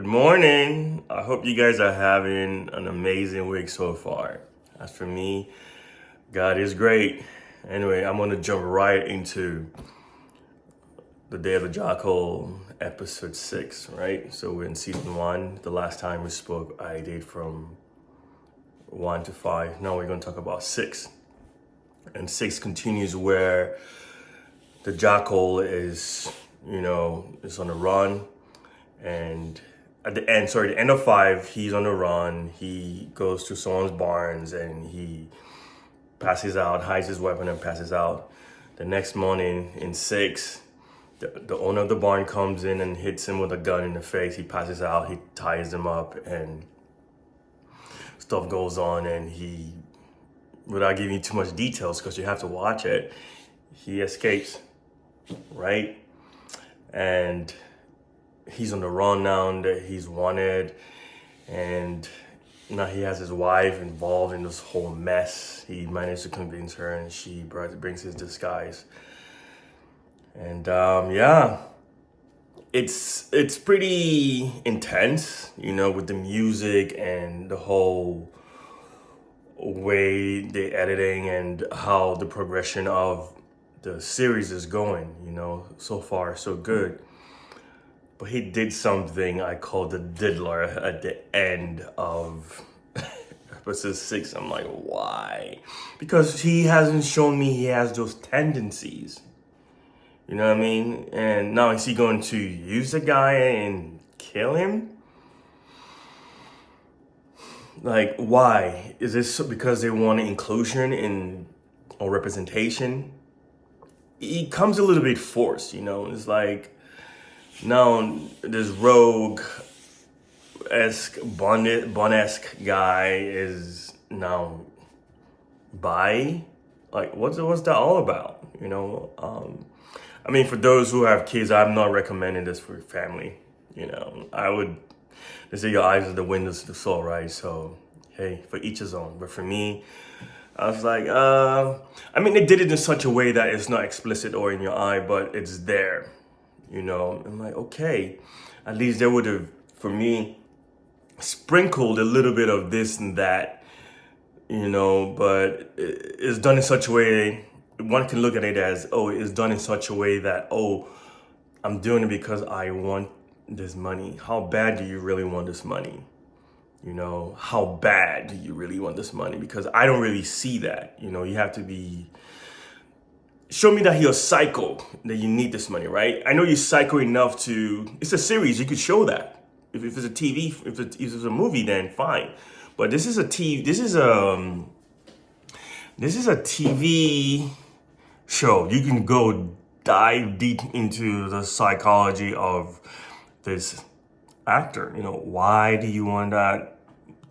Good morning. I hope you guys are having an amazing week so far. As for me, God is great. Anyway, I'm going to jump right into the Day of the Jackal, episode 6, right? So we're in season 1. The last time we spoke, I did from 1 to 5. Now we're going to talk about 6. And 6 continues where the Jackal is on the run. And at the end of 5, he's on the run. He goes to someone's barns and he passes out, hides his weapon and passes out. The next morning in 6, the owner of the barn comes in and hits him with a gun in the face. He passes out, he ties him up and stuff goes on, and he, without giving you too much details because you have to watch it, he escapes, right? And he's on the run now, that he's wanted, and now he has his wife involved in this whole mess. He managed to convince her, and she brings his disguise. And it's pretty intense, with the music and the whole way the editing and how the progression of the series is going. So far so good. But he did something I call the didi-ler at the end of episode 6. I'm like, why? Because he hasn't shown me he has those tendencies. You know what I mean? And now is he going to use the guy and kill him? Like, why? Is this because they want inclusion or representation? It comes a little bit forced, It's like, now this rogue-esque, Bond-esque guy is now bi. Like, what's that all about? For those who have kids, I'm not recommending this for family. They say your eyes are the windows to the soul, right? So, hey, for each his own. But for me, I was like, they did it in such a way that it's not explicit or in your eye, but it's there. I'm like, okay, at least they would have, for me, sprinkled a little bit of this and that, but it's done in such a way, one can look at it as, it's done in such a way that, I'm doing it because I want this money. How bad do you really want this money? How bad do you really want this money? Because I don't really see that. You have to be... Show me that you're psycho, that you need this money, right? I know you're psycho enough to... It's a series, you could show that. If it's a TV, if it's a movie, then fine. But this is a TV show. You can go dive deep into the psychology of this actor. Why do you want that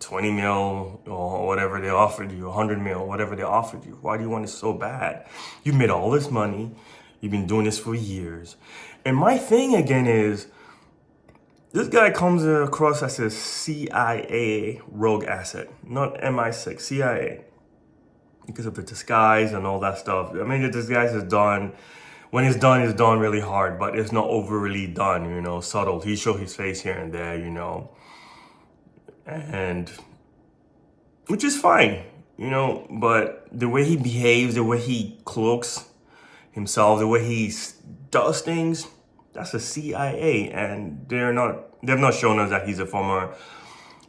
20 mil or whatever they offered you, 100 mil, whatever they offered you? Why do you want it so bad? You've made all this money. You've been doing this for years. And my thing again is, this guy comes across as a CIA rogue asset, not MI6, CIA. Because of the disguise and all that stuff. The disguise is done. When it's done really hard, but it's not overly done, subtle. He shows his face here and there, and which is fine, but the way he behaves, the way he cloaks himself, the way he does things, that's a CIA, and they've not shown us that he's a former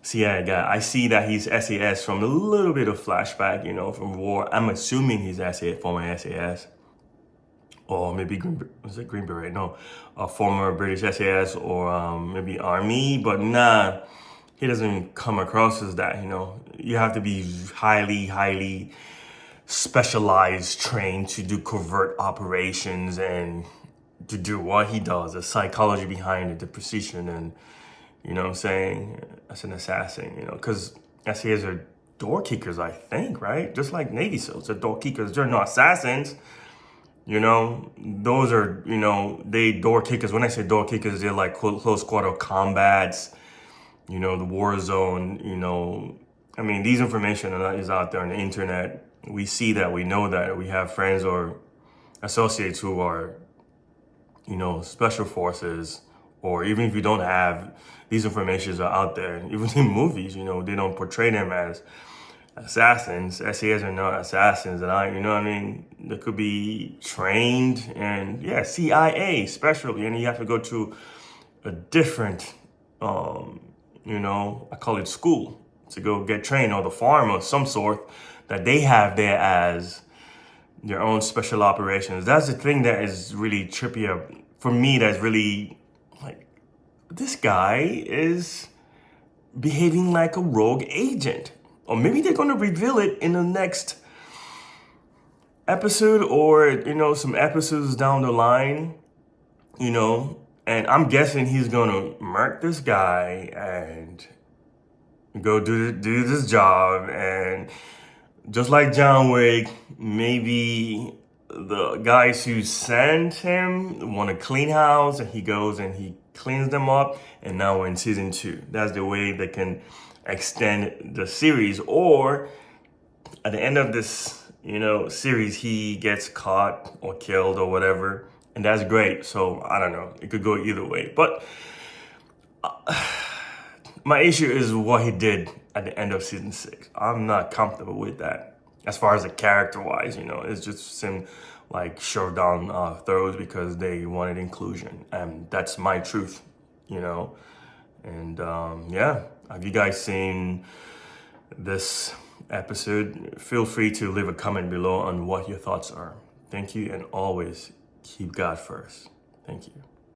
CIA guy. I see that he's SAS from a little bit of flashback, from war. I'm assuming he's former SAS. Or maybe Green Beret? No, a former British SAS or maybe Army, but nah, he doesn't come across as that, You have to be highly, highly specialized, trained to do covert operations and to do what he does, the psychology behind it, the precision, and, as an assassin, because SAS are door kickers, I think, right? Just like Navy SEALs, they're door kickers. They're not assassins. Those are, they door kickers. When I say door kickers, they're like close quarter combats, the war zone, these information is out there on the internet. We see that, we know that, we have friends or associates who are, special forces or even if you don't have these informations are out there, even in movies, they don't portray them as assassins. SAS are not assassins, and you know what I mean? They could be trained and CIA especially, and you have to go to a different, I call it school to go get trained, or the farm of some sort that they have there as their own special operations. That's the thing that is really trippy for me. That's really like, this guy is behaving like a rogue agent. Or maybe they're going to reveal it in the next episode, or, some episodes down the line, and I'm guessing he's going to murk this guy and go do this job. And just like John Wick, maybe the guys who sent him want to clean house, and he goes and he cleans them up. And now we're in season 2. That's the way they can extend the series. Or at the end of this, series, he gets caught or killed or whatever. And that's great. So I don't know. It could go either way. But my issue is what he did at the end of season 6. I'm not comfortable with that. As far as the character-wise, it's just seemed like shoved down throats because they wanted inclusion. And that's my truth, And have you guys seen this episode? Feel free to leave a comment below on what your thoughts are. Thank you, and always keep God first. Thank you.